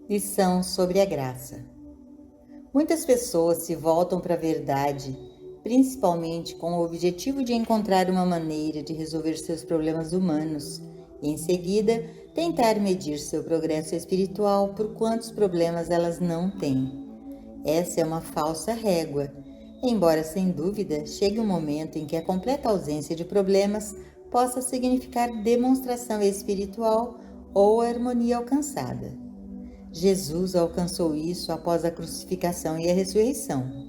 Lição sobre a graça. Muitas pessoas se voltam para a verdade, principalmente com o objetivo de encontrar uma maneira de resolver seus problemas humanos e, em seguida, tentar medir seu progresso espiritual por quantos problemas elas não têm. Essa é uma falsa régua, embora sem dúvida chegue um momento em que a completa ausência de problemas possa significar demonstração espiritual ou harmonia alcançada. Jesus alcançou isso após a crucificação e a ressurreição.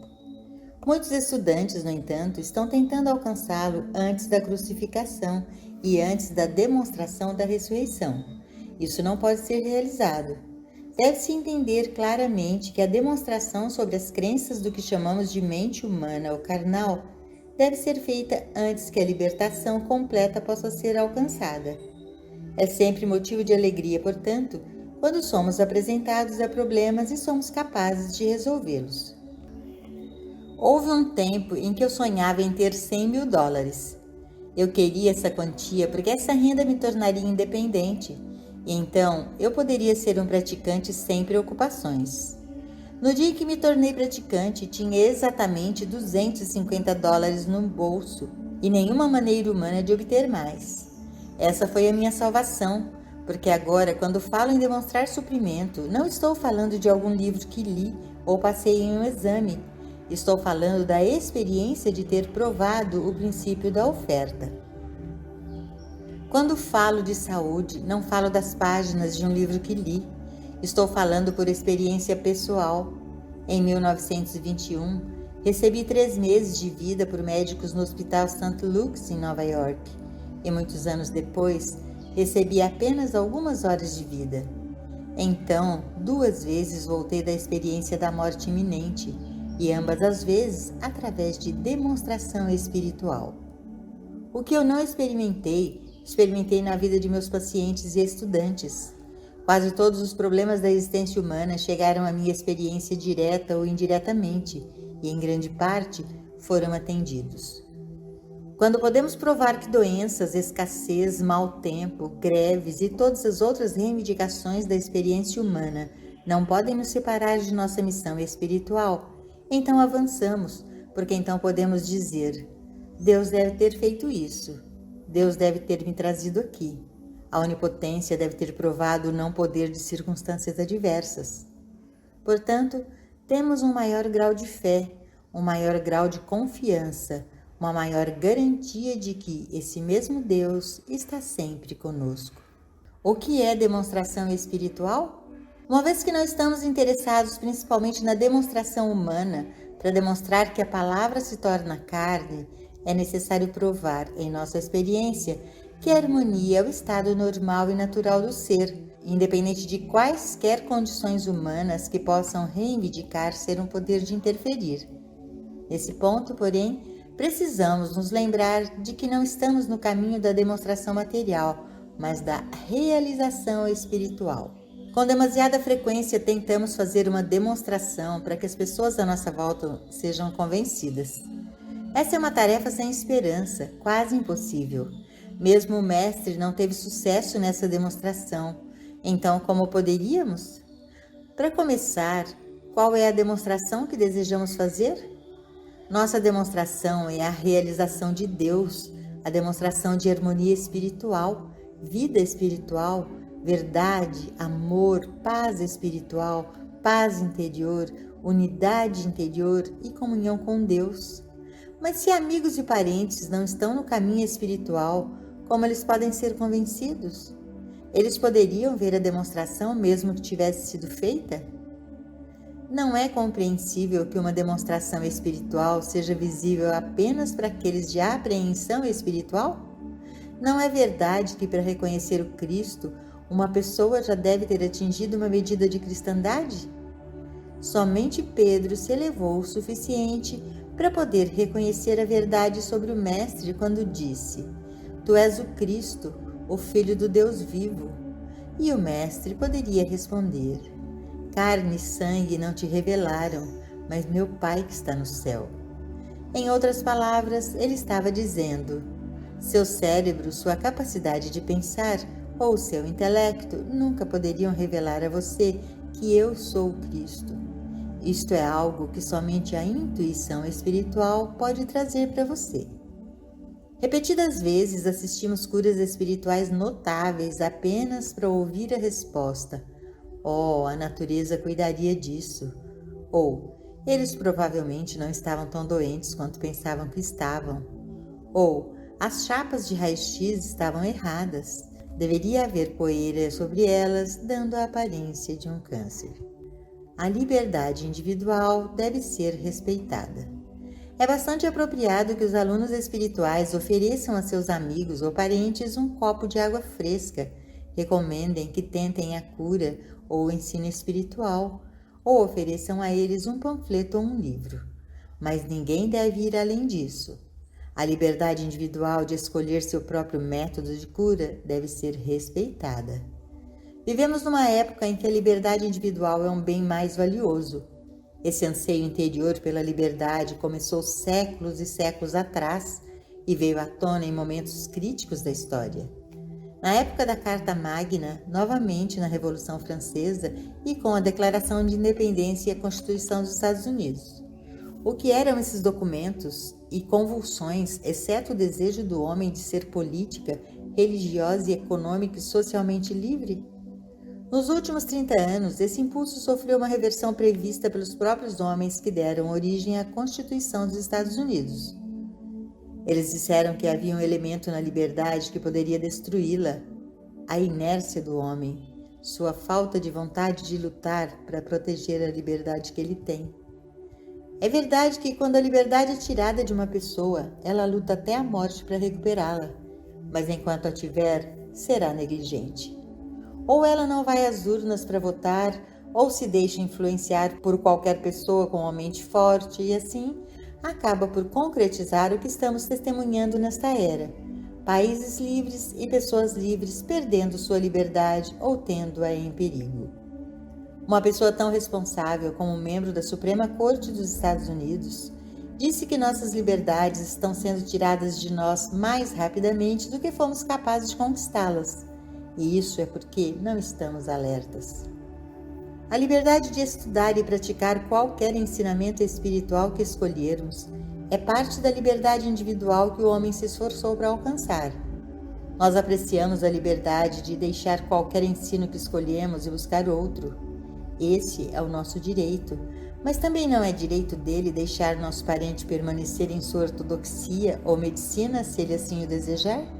Muitos estudantes, no entanto, estão tentando alcançá-lo antes da crucificação e antes da demonstração da ressurreição. Isso não pode ser realizado. Deve-se entender claramente que a demonstração sobre as crenças do que chamamos de mente humana ou carnal deve ser feita antes que a libertação completa possa ser alcançada. É sempre motivo de alegria, portanto, quando somos apresentados a problemas e somos capazes de resolvê-los. Houve um tempo em que eu sonhava em ter $100.000. Eu queria essa quantia porque essa renda me tornaria independente, e então eu poderia ser um praticante sem preocupações. No dia em que me tornei praticante, tinha exatamente $250 no bolso e nenhuma maneira humana de obter mais. Essa foi a minha salvação. Porque agora, quando falo em demonstrar suprimento, não estou falando de algum livro que li ou passei em um exame. Estou falando da experiência de ter provado o princípio da oferta. Quando falo de saúde, não falo das páginas de um livro que li. Estou falando por experiência pessoal. Em 1921, recebi 3 meses de vida por médicos no Hospital St. Luke's, em Nova York. E muitos anos depois, recebi apenas algumas horas de vida. Então, 2 vezes voltei da experiência da morte iminente, e ambas as vezes através de demonstração espiritual. O que eu não experimentei na vida de meus pacientes e estudantes. Quase todos os problemas da existência humana chegaram à minha experiência direta ou indiretamente, e em grande parte foram atendidos. Quando podemos provar que doenças, escassez, mau tempo, greves e todas as outras reivindicações da experiência humana não podem nos separar de nossa missão espiritual, então avançamos, porque então podemos dizer: Deus deve ter feito isso, Deus deve ter me trazido aqui, a onipotência deve ter provado o não poder de circunstâncias adversas. Portanto, temos um maior grau de fé, um maior grau de confiança, uma maior garantia de que esse mesmo Deus está sempre conosco. O que é demonstração espiritual? Uma vez que não estamos interessados principalmente na demonstração humana, para demonstrar que a palavra se torna carne, é necessário provar em nossa experiência que a harmonia é o estado normal e natural do ser, independente de quaisquer condições humanas que possam reivindicar ser um poder de interferir. Nesse ponto, porém, precisamos nos lembrar de que não estamos no caminho da demonstração material, mas da realização espiritual. Com demasiada frequência tentamos fazer uma demonstração para que as pessoas à nossa volta sejam convencidas. Essa é uma tarefa sem esperança, quase impossível. Mesmo o mestre não teve sucesso nessa demonstração. Então, como poderíamos? Para começar, qual é a demonstração que desejamos fazer? Nossa demonstração é a realização de Deus, a demonstração de harmonia espiritual, vida espiritual, verdade, amor, paz espiritual, paz interior, unidade interior e comunhão com Deus. Mas se amigos e parentes não estão no caminho espiritual, como eles podem ser convencidos? Eles poderiam ver a demonstração mesmo que tivesse sido feita? Não é compreensível que uma demonstração espiritual seja visível apenas para aqueles de apreensão espiritual? Não é verdade que para reconhecer o Cristo, uma pessoa já deve ter atingido uma medida de cristandade? Somente Pedro se elevou o suficiente para poder reconhecer a verdade sobre o Mestre quando disse: Tu és o Cristo, o Filho do Deus vivo. E o Mestre poderia responder: Carne e sangue não te revelaram, mas meu Pai que está no céu. Em outras palavras, ele estava dizendo: seu cérebro, sua capacidade de pensar ou seu intelecto nunca poderiam revelar a você que eu sou o Cristo. Isto é algo que somente a intuição espiritual pode trazer para você. Repetidas vezes assistimos curas espirituais notáveis apenas para ouvir a resposta: "Oh, a natureza cuidaria disso." Ou "Eles provavelmente não estavam tão doentes quanto pensavam que estavam." Ou "As chapas de raio-x estavam erradas. Deveria haver poeira sobre elas, dando a aparência de um câncer." A liberdade individual deve ser respeitada. É bastante apropriado que os alunos espirituais ofereçam a seus amigos ou parentes um copo de água fresca, recomendem que tentem a cura ou o ensino espiritual, ou ofereçam a eles um panfleto ou um livro. Mas ninguém deve ir além disso. A liberdade individual de escolher seu próprio método de cura deve ser respeitada. Vivemos numa época em que a liberdade individual é um bem mais valioso. Esse anseio interior pela liberdade começou séculos e séculos atrás e veio à tona em momentos críticos da história. Na época da Carta Magna, novamente na Revolução Francesa e com a Declaração de Independência e a Constituição dos Estados Unidos. O que eram esses documentos e convulsões, exceto o desejo do homem de ser política, religiosa e econômica e socialmente livre? Nos últimos 30 anos, esse impulso sofreu uma reversão prevista pelos próprios homens que deram origem à Constituição dos Estados Unidos. Eles disseram que havia um elemento na liberdade que poderia destruí-la: a inércia do homem, sua falta de vontade de lutar para proteger a liberdade que ele tem. É verdade que quando a liberdade é tirada de uma pessoa, ela luta até a morte para recuperá-la, mas enquanto a tiver, será negligente. Ou ela não vai às urnas para votar, ou se deixa influenciar por qualquer pessoa com uma mente forte e assim acaba por concretizar o que estamos testemunhando nesta era: países livres e pessoas livres perdendo sua liberdade ou tendo-a em perigo. Uma pessoa tão responsável como um membro da Suprema Corte dos Estados Unidos disse que nossas liberdades estão sendo tiradas de nós mais rapidamente do que fomos capazes de conquistá-las. E isso é porque não estamos alertas. A liberdade de estudar e praticar qualquer ensinamento espiritual que escolhermos é parte da liberdade individual que o homem se esforçou para alcançar. Nós apreciamos a liberdade de deixar qualquer ensino que escolhemos e buscar outro. Esse é o nosso direito, mas também não é direito dele deixar nosso parente permanecer em sua ortodoxia ou medicina se ele assim o desejar?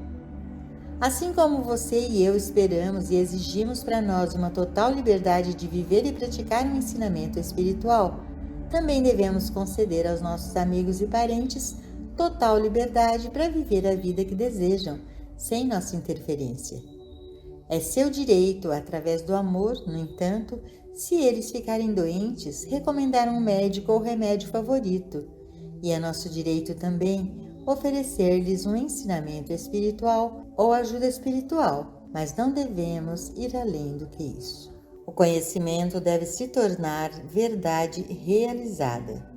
Assim como você e eu esperamos e exigimos para nós uma total liberdade de viver e praticar um ensinamento espiritual, também devemos conceder aos nossos amigos e parentes total liberdade para viver a vida que desejam, sem nossa interferência. É seu direito, através do amor, no entanto, se eles ficarem doentes, recomendar um médico ou remédio favorito, e é nosso direito também oferecer-lhes um ensinamento espiritual ou ajuda espiritual, mas não devemos ir além do que isso. O conhecimento deve se tornar verdade realizada.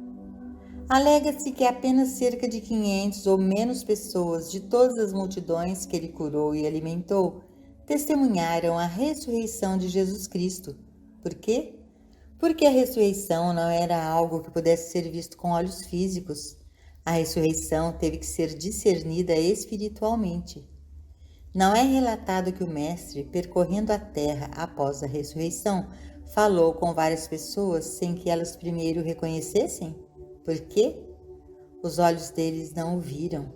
Alega-se que apenas cerca de 500 ou menos pessoas de todas as multidões que ele curou e alimentou testemunharam a ressurreição de Jesus Cristo. Por quê? Porque a ressurreição não era algo que pudesse ser visto com olhos físicos. A ressurreição teve que ser discernida espiritualmente. Não é relatado que o Mestre, percorrendo a terra após a ressurreição, falou com várias pessoas sem que elas primeiro o reconhecessem? Por quê? Os olhos deles não o viram.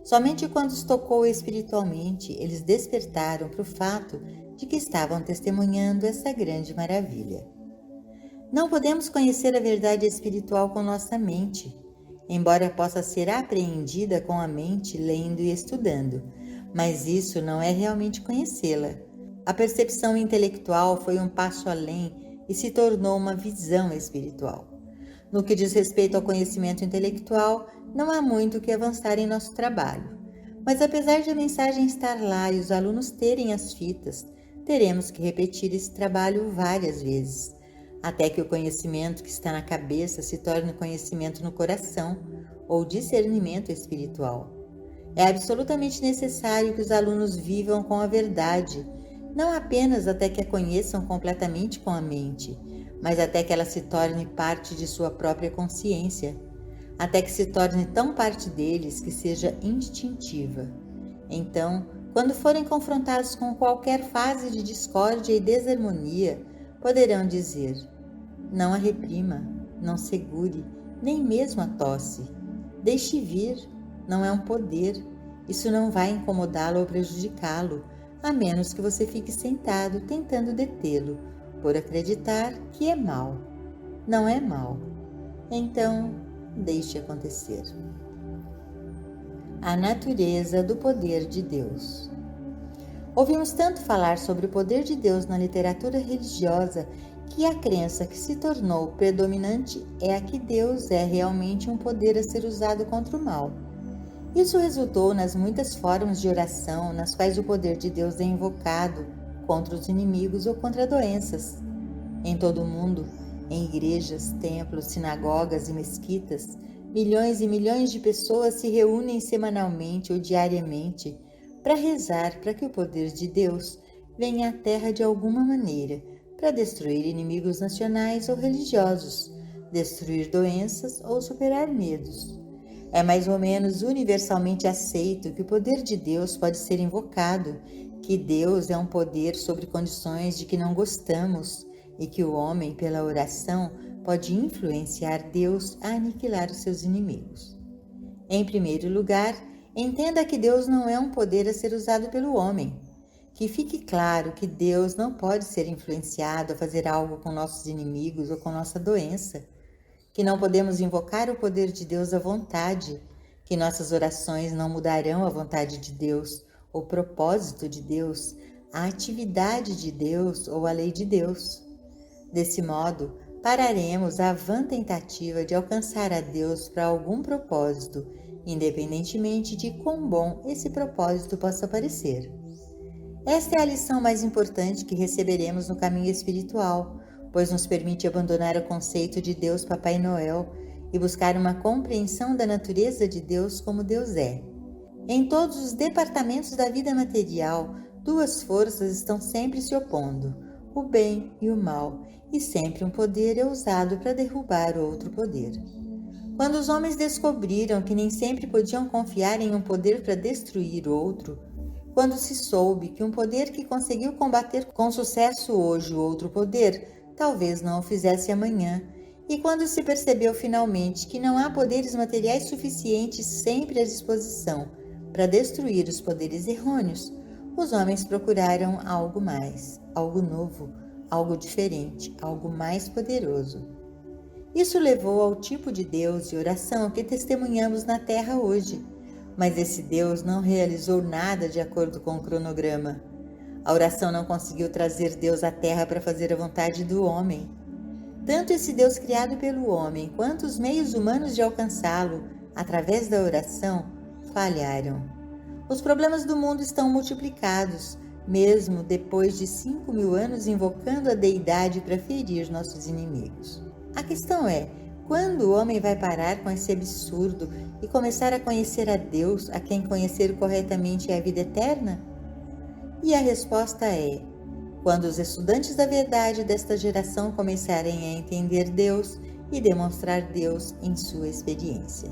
Somente quando os tocou espiritualmente, eles despertaram para o fato de que estavam testemunhando essa grande maravilha. Não podemos conhecer a verdade espiritual com nossa mente, embora possa ser apreendida com a mente lendo e estudando, mas isso não é realmente conhecê-la. A percepção intelectual foi um passo além e se tornou uma visão espiritual. No que diz respeito ao conhecimento intelectual, não há muito que avançar em nosso trabalho, mas apesar de a mensagem estar lá e os alunos terem as fitas, teremos que repetir esse trabalho várias vezes, até que o conhecimento que está na cabeça se torne conhecimento no coração, ou discernimento espiritual. É absolutamente necessário que os alunos vivam com a verdade, não apenas até que a conheçam completamente com a mente, mas até que ela se torne parte de sua própria consciência, até que se torne tão parte deles que seja instintiva. Então, quando forem confrontados com qualquer fase de discórdia e desarmonia, poderão dizer: não a reprima, não segure, nem mesmo a tosse. Deixe vir, não é um poder. Isso não vai incomodá-lo ou prejudicá-lo, a menos que você fique sentado tentando detê-lo, por acreditar que é mal. Não é mal. Então, deixe acontecer. A natureza do poder de Deus. Ouvimos tanto falar sobre o poder de Deus na literatura religiosa que a crença que se tornou predominante é a que Deus é realmente um poder a ser usado contra o mal. Isso resultou nas muitas formas de oração nas quais o poder de Deus é invocado contra os inimigos ou contra doenças. Em todo o mundo, em igrejas, templos, sinagogas e mesquitas, milhões e milhões de pessoas se reúnem semanalmente ou diariamente para rezar para que o poder de Deus venha à Terra de alguma maneira, para destruir inimigos nacionais ou religiosos, destruir doenças ou superar medos. É mais ou menos universalmente aceito que o poder de Deus pode ser invocado, que Deus é um poder sobre condições de que não gostamos e que o homem, pela oração, pode influenciar Deus a aniquilar os seus inimigos. Em primeiro lugar, entenda que Deus não é um poder a ser usado pelo homem. Que fique claro que Deus não pode ser influenciado a fazer algo com nossos inimigos ou com nossa doença. Que não podemos invocar o poder de Deus à vontade. Que nossas orações não mudarão a vontade de Deus, o propósito de Deus, a atividade de Deus ou a lei de Deus. Desse modo, pararemos a vã tentativa de alcançar a Deus para algum propósito, independentemente de quão bom esse propósito possa parecer. Esta é a lição mais importante que receberemos no caminho espiritual, pois nos permite abandonar o conceito de Deus Papai Noel e buscar uma compreensão da natureza de Deus como Deus é. Em todos os departamentos da vida material, duas forças estão sempre se opondo, o bem e o mal, e sempre um poder é usado para derrubar outro poder. Quando os homens descobriram que nem sempre podiam confiar em um poder para destruir outro, quando se soube que um poder que conseguiu combater com sucesso hoje o outro poder, talvez não o fizesse amanhã, e quando se percebeu finalmente que não há poderes materiais suficientes sempre à disposição para destruir os poderes errôneos, os homens procuraram algo mais, algo novo, algo diferente, algo mais poderoso. Isso levou ao tipo de Deus e oração que testemunhamos na Terra hoje. Mas esse Deus não realizou nada de acordo com o cronograma. A oração não conseguiu trazer Deus à Terra para fazer a vontade do homem. Tanto esse Deus criado pelo homem, quanto os meios humanos de alcançá-lo, através da oração, falharam. Os problemas do mundo estão multiplicados, mesmo depois de 5.000 anos invocando a deidade para ferir nossos inimigos. A questão é, quando o homem vai parar com esse absurdo e começar a conhecer a Deus, a quem conhecer corretamente é a vida eterna? E a resposta é: quando os estudantes da verdade desta geração começarem a entender Deus e demonstrar Deus em sua experiência.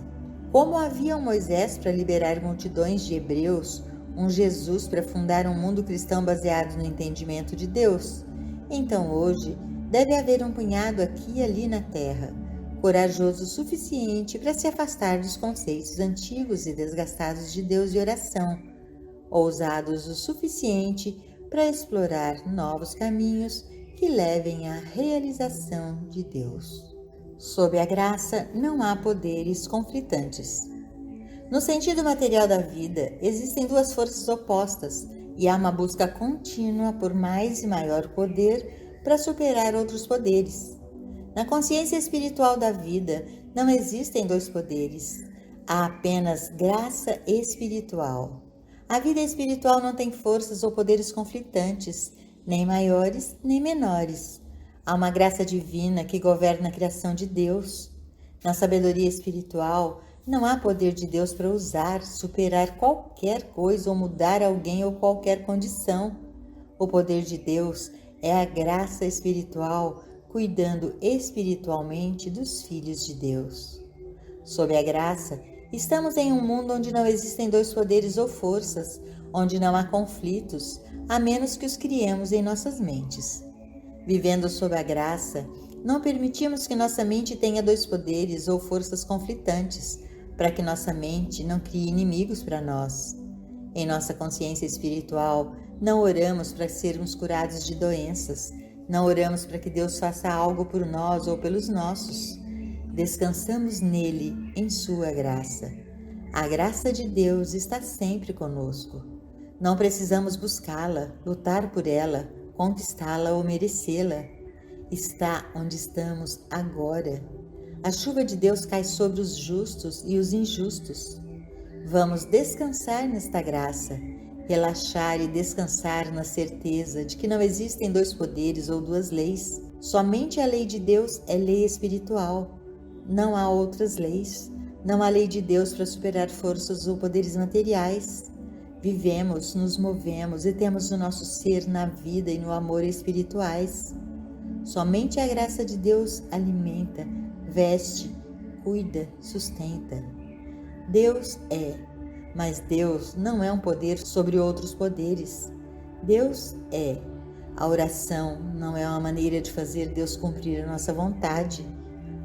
Como havia um Moisés para liberar multidões de hebreus, um Jesus para fundar um mundo cristão baseado no entendimento de Deus, então hoje deve haver um punhado aqui e ali na terra, corajoso o suficiente para se afastar dos conceitos antigos e desgastados de Deus e oração, ousados o suficiente para explorar novos caminhos que levem à realização de Deus. Sob a graça, não há poderes conflitantes. No sentido material da vida, existem duas forças opostas e há uma busca contínua por mais e maior poder para superar outros poderes. Na consciência espiritual da vida, não existem dois poderes. Há apenas graça espiritual. A vida espiritual não tem forças ou poderes conflitantes, nem maiores nem menores. Há uma graça divina que governa a criação de Deus. Na sabedoria espiritual, não há poder de Deus para usar, superar qualquer coisa ou mudar alguém ou qualquer condição. O poder de Deus é a graça espiritual cuidando espiritualmente dos filhos de Deus. Sob a graça, estamos em um mundo onde não existem dois poderes ou forças, onde não há conflitos, a menos que os criemos em nossas mentes. Vivendo sob a graça, não permitimos que nossa mente tenha dois poderes ou forças conflitantes, para que nossa mente não crie inimigos para nós. Em nossa consciência espiritual, não oramos para sermos curados de doenças, não oramos para que Deus faça algo por nós ou pelos nossos. Descansamos nele, em sua graça. A graça de Deus está sempre conosco. Não precisamos buscá-la, lutar por ela, conquistá-la ou merecê-la. Está onde estamos agora. A chuva de Deus cai sobre os justos e os injustos. Vamos descansar nesta graça, relaxar e descansar na certeza de que não existem dois poderes ou duas leis. Somente a lei de Deus é lei espiritual. Não há outras leis. Não há lei de Deus para superar forças ou poderes materiais. Vivemos, nos movemos e temos o nosso ser na vida e no amor espirituais. Somente a graça de Deus alimenta, veste, cuida, sustenta. Deus é, mas Deus não é um poder sobre outros poderes. Deus é. A oração não é uma maneira de fazer Deus cumprir a nossa vontade.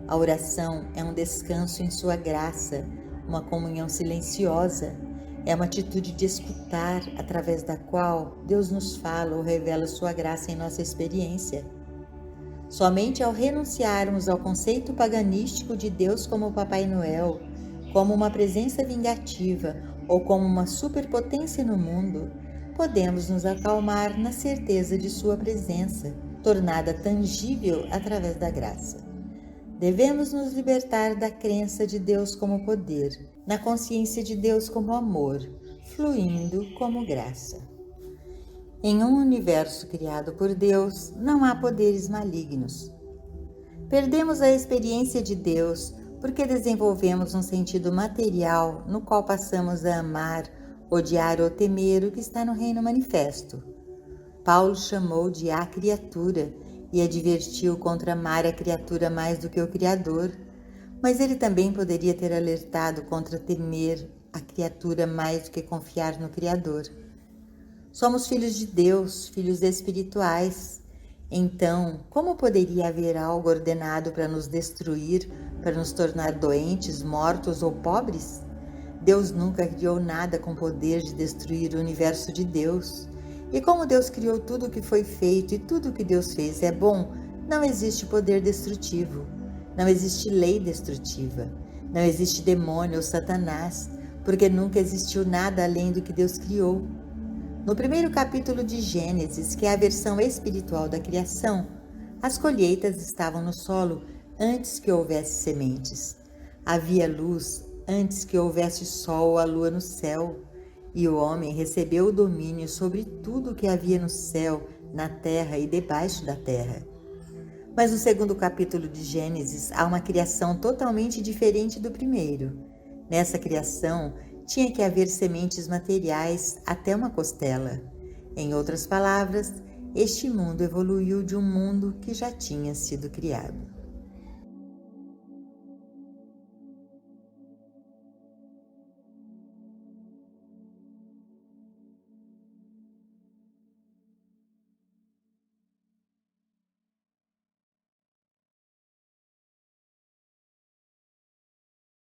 A oração é um descanso em sua graça, uma comunhão silenciosa. É uma atitude de escutar, através da qual Deus nos fala ou revela sua graça em nossa experiência. Somente ao renunciarmos ao conceito paganístico de Deus como Papai Noel, como uma presença vingativa ou como uma superpotência no mundo, podemos nos acalmar na certeza de sua presença, tornada tangível através da graça. Devemos nos libertar da crença de Deus como poder, na consciência de Deus como amor, fluindo como graça. Em um universo criado por Deus, não há poderes malignos. Perdemos a experiência de Deus porque desenvolvemos um sentido material no qual passamos a amar, odiar ou temer o que está no reino manifesto. Paulo chamou de a criatura e advertiu contra amar a criatura mais do que o Criador, mas ele também poderia ter alertado contra temer a criatura mais do que confiar no Criador. Somos filhos de Deus, filhos espirituais. Então, como poderia haver algo ordenado para nos destruir, para nos tornar doentes, mortos ou pobres? Deus nunca criou nada com poder de destruir o universo de Deus. E como Deus criou tudo o que foi feito e tudo o que Deus fez é bom, não existe poder destrutivo, não existe lei destrutiva, não existe demônio ou Satanás, porque nunca existiu nada além do que Deus criou. No primeiro capítulo de Gênesis, que é a versão espiritual da criação, as colheitas estavam no solo antes que houvesse sementes. Havia luz antes que houvesse sol ou a lua no céu, e o homem recebeu o domínio sobre tudo o que havia no céu, na terra e debaixo da terra. Mas no segundo capítulo de Gênesis há uma criação totalmente diferente do primeiro. Nessa criação, tinha que haver sementes materiais até uma costela. Em outras palavras, este mundo evoluiu de um mundo que já tinha sido criado.